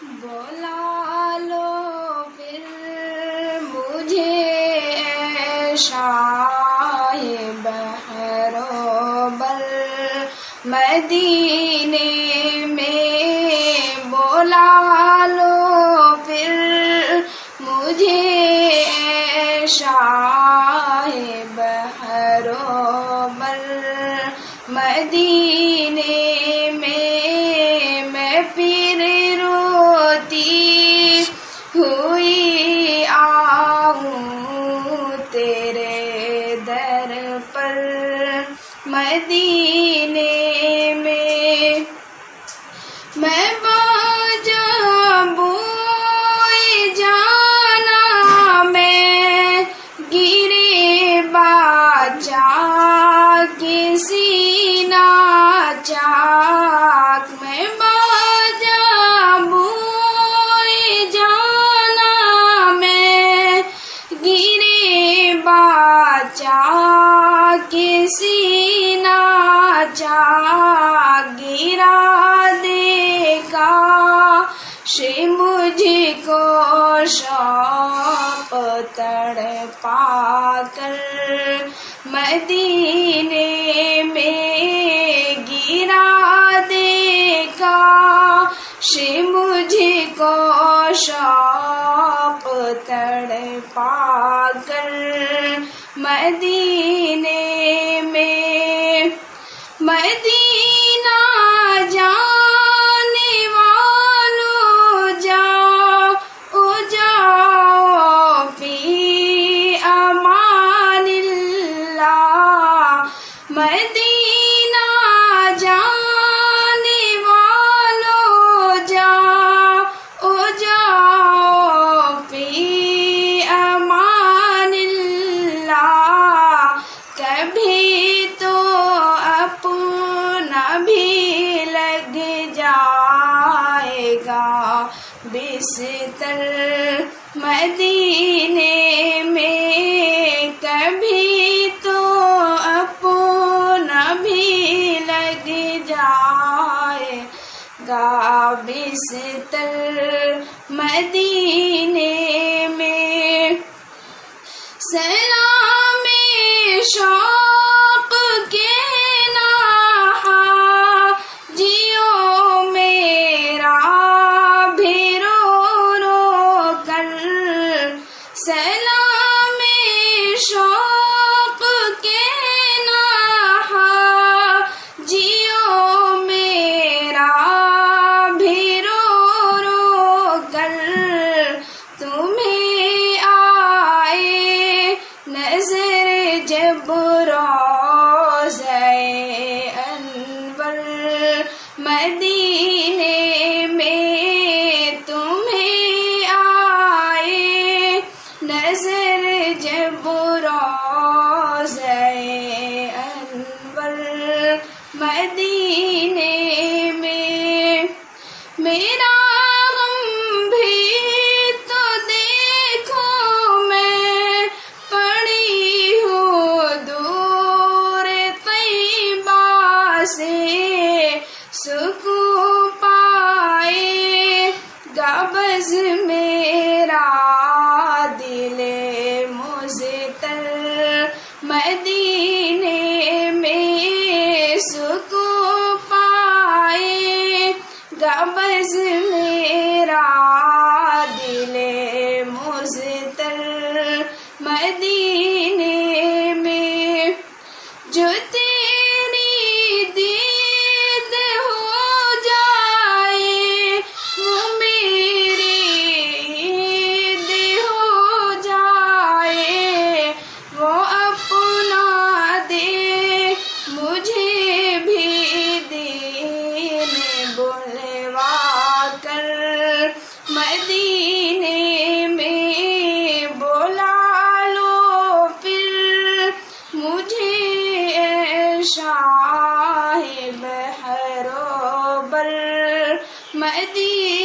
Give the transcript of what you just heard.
بلا لو پھر مجھے اے شاہ بحر و بر مدینے میں، بلا لو پھر مجھے اے شاہ بحر و بر مدینے میں پھر روتی ہوئی آؤں تیرے در پر مدینے میں بوئے جانا میں گرے چاک سینہ چاک، میں بوئے جانا میں گرے چاک سینہ چاک، گرا دے کاش مجھ کو شوق تڑپا کر مدینے میں، گرا دے کاش مجھ کو شوق تڑپا کر مدینے میں، مدینہ جانے والوں جاؤ جاؤ فی امان اللہ، مدینہ جانے والوں جاؤ جاؤ فی امان اللہ، کبھی تو اپنا بھی لگ جائے گا بستر مدینے میں، کبھی تو اپنا بھی لگ جائے گا بستر مدینے میں، سلام شوق کے جیو میرا بھی رو رو کر، سلام شوق کے جیو میرا بھی رو رو کر، تمہیں آئے نظر جب روضہ انور مدینے میں، تمہیں آئے نظر جب روضہ انور مدینے میں، میرا غم بھی تو دیکھو میں پڑی ہوں دور طیبہ سے، سکون پائے گا بز میرا دل مضطر مدینے میں، سکون پائے گا بز میرا دل مضطر مدینے میں، جو تیری دید ہو جائے وہ میری عید ہو جائے، وہ اپنا دے مجھے بھی دین بلوا کر مدینے میں، بلا لو پھر مجھے اے شاہ بحر و بر مدینے